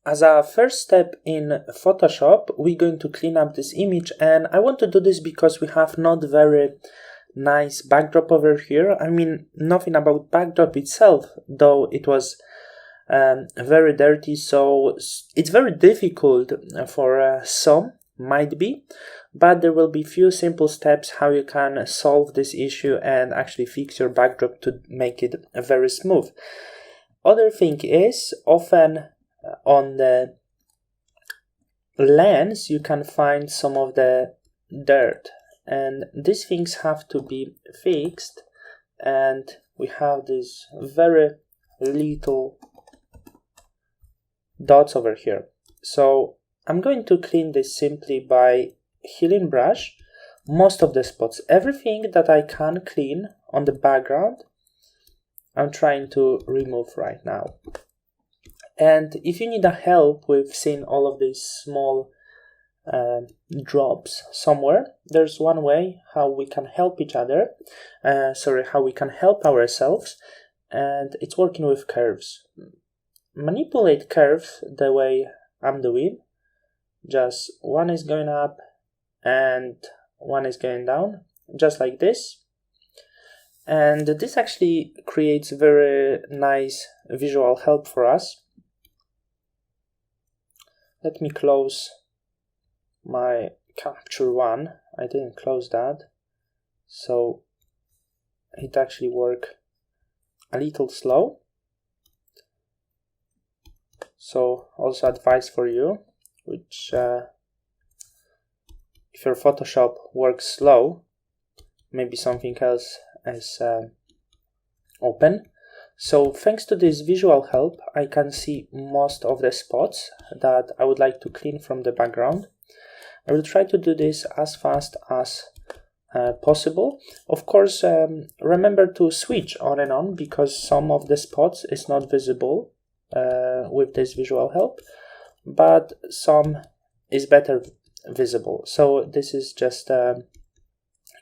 As a first step in Photoshop, we're going to clean up this image, and I want to do this because we have not very nice backdrop over here. I mean, nothing about backdrop itself, though it was very dirty, so it's very difficult for some, might be, but there will be few simple steps how you can solve this issue and actually fix your backdrop to make it very smooth. Other thing is, often on the lens you can find some of the dirt, and these things have to be fixed, and we have these very little dots over here. So I'm going to clean this simply by healing brush most of the spots. Everything that I can clean on the background I'm trying to remove right now. And if you need a help with seeing all of these small drops somewhere, there's one way how we can help each other, how we can help ourselves, and it's working with curves. Manipulate curves the way I'm doing. Just one is going up and one is going down, just like this. And this actually creates very nice visual help for us. Let me close my capture one. I didn't close that, so it actually worked a little slow. So also advice for you, which if your Photoshop works slow, maybe something else is open. So thanks to this visual help, I can see most of the spots that I would like to clean from the background. I will try to do this as fast as possible. Of course, remember to switch on and on, because some of the spots is not visible with this visual help, but some is better visible. So this is just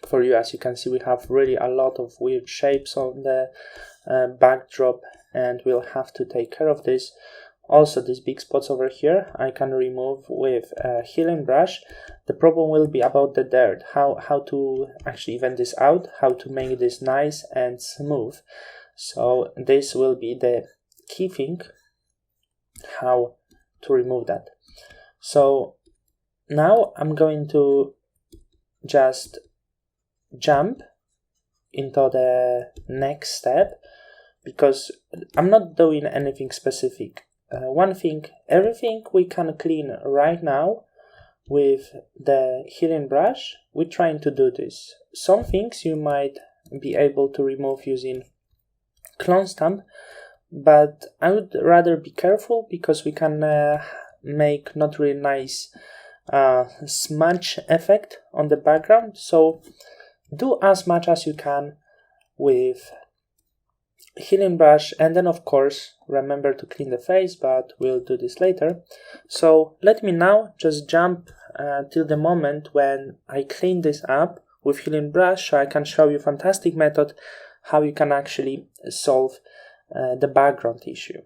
for you. As you can see, we have really a lot of weird shapes on the backdrop, and we'll have to take care of this. Also, these big spots over here I can remove with a healing brush. The problem will be about the dirt, how to actually even this out, how to make this nice and smooth. So this will be the key thing, how to remove that. So now I'm going to just jump into the next step, because I'm not doing anything specific. One thing, everything we can clean right now with the healing brush, we're trying to do this. Some things you might be able to remove using clone stamp, but I would rather be careful, because we can make not really nice smudge effect on the background. So do as much as you can with healing brush, and then of course remember to clean the face, but we'll do this later. So let me now just jump till the moment when I clean this up with healing brush, so I can show you fantastic method how you can actually solve the background issue.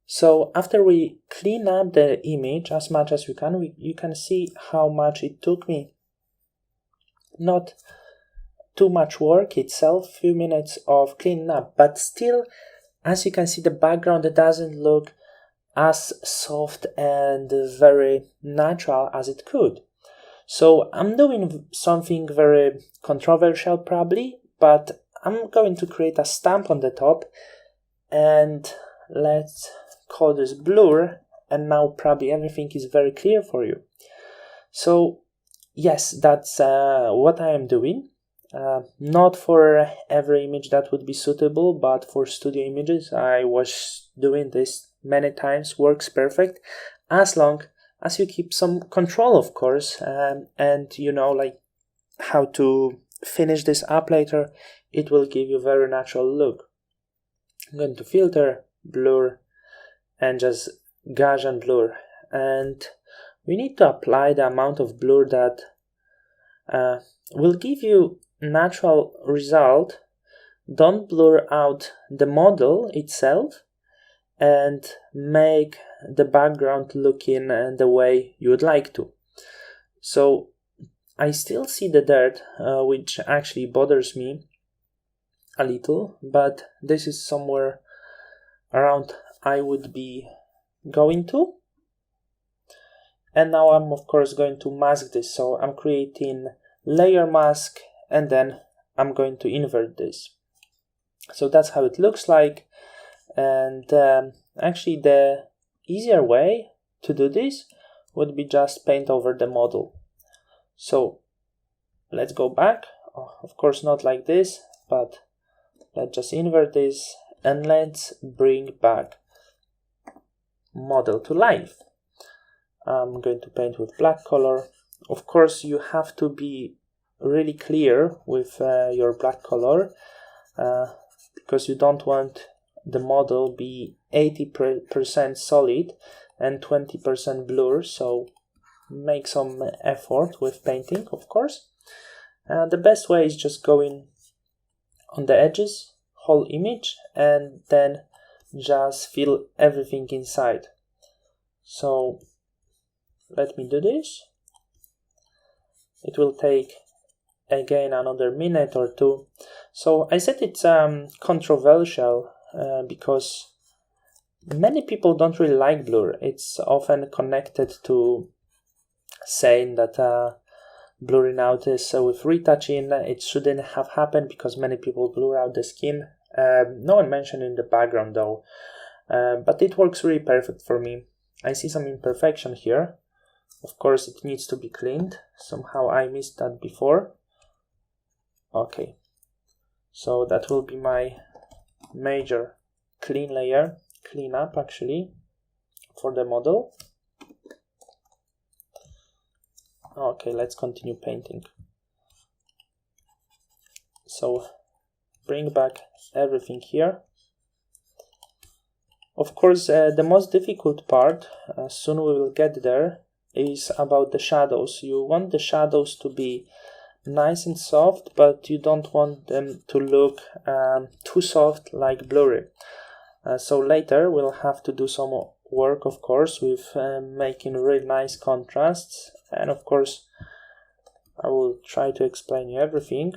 So after we clean up the image as much as you can, you can see how much it took me. Not too much work itself, few minutes of cleaning up, but still, as you can see, the background doesn't look as soft and very natural as it could. So I'm doing something very controversial probably, but I'm going to create a stamp on the top, and let's call this blur, and now probably everything is very clear for you. So yes, that's what I am doing. Not for every image that would be suitable, but for studio images I was doing this many times, works perfect, as long as you keep some control, of course, and you know, like, how to finish this up later. It will give you a very natural look. I'm going to filter, blur, and just Gaussian blur, and we need to apply the amount of blur that will give you natural result. Don't blur out the model itself, and make the background look in the way you would like to. So I still see the dirt, which actually bothers me a little, but this is somewhere around I would be going to. And now I'm of course going to mask this, so I'm creating layer mask and then I'm going to invert this. So that's how it looks like. And actually the easier way to do this would be just paint over the model. So let's go back, of course not like this, but let's just invert this and let's bring back model to life. I'm going to paint with black color. Of course you have to be really clear with your black color because you don't want the model be 80% solid and 20% blur, so make some effort with painting, of course. The best way is just going on the edges, whole image, and then just fill everything inside. So let me do this. It will take again another minute or two. So I said it's controversial because many people don't really like blur. It's often connected to saying that blurring out is with retouching. It shouldn't have happened because many people blur out the skin. No one mentioned in the background though, but it works really perfect for me. I see some imperfection here. Of course it needs to be cleaned. Somehow I missed that before. Okay, so that will be my major clean layer, clean up actually, for the model. Okay, let's continue painting. So bring back everything here. Of course, the most difficult part, soon we will get there, is about the shadows. You want the shadows to be nice and soft, but you don't want them to look too soft, like blurry. So later we'll have to do some work, of course, with making really nice contrasts, and of course I will try to explain you everything.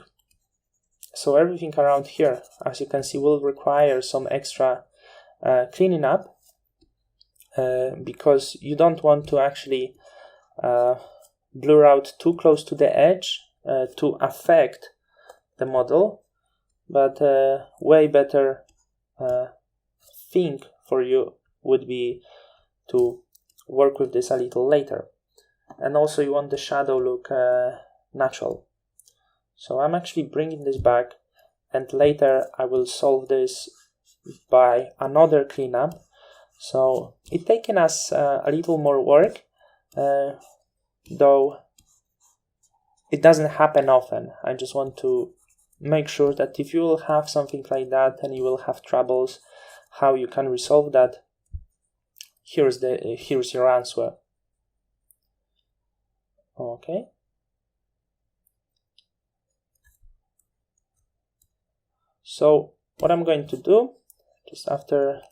So everything around here, as you can see, will require some extra cleaning up because you don't want to actually blur out too close to the edge to affect the model, but way better thing for you would be to work with this a little later. And also you want the shadow look natural. So I'm actually bringing this back, and later I will solve this by another cleanup. So it's taken us a little more work, though it doesn't happen often. I just want to make sure that if you will have something like that and you will have troubles, how you can resolve that. Here's your answer. Okay. So what I'm going to do, just after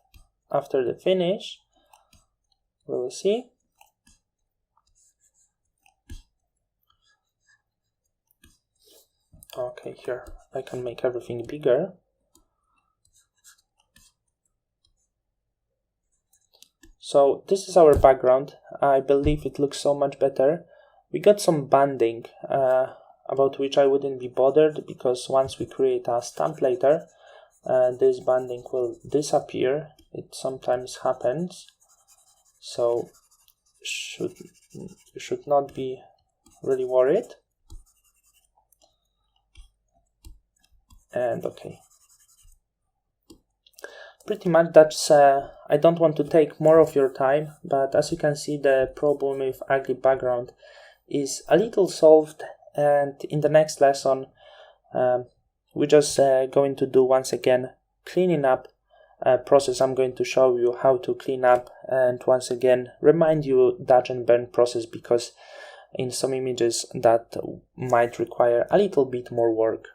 the finish, we will see. Okay, here I can make everything bigger. So this is our background. I believe it looks so much better. We got some banding about which I wouldn't be bothered, because once we create a stamp later, this banding will disappear. It sometimes happens, so you should not be really worried. And okay, pretty much that's I don't want to take more of your time, but as you can see, the problem with ugly background is a little solved, and in the next lesson we're just going to do once again cleaning up process. I'm going to show you how to clean up, and once again remind you dodge and burn process, because in some images that might require a little bit more work.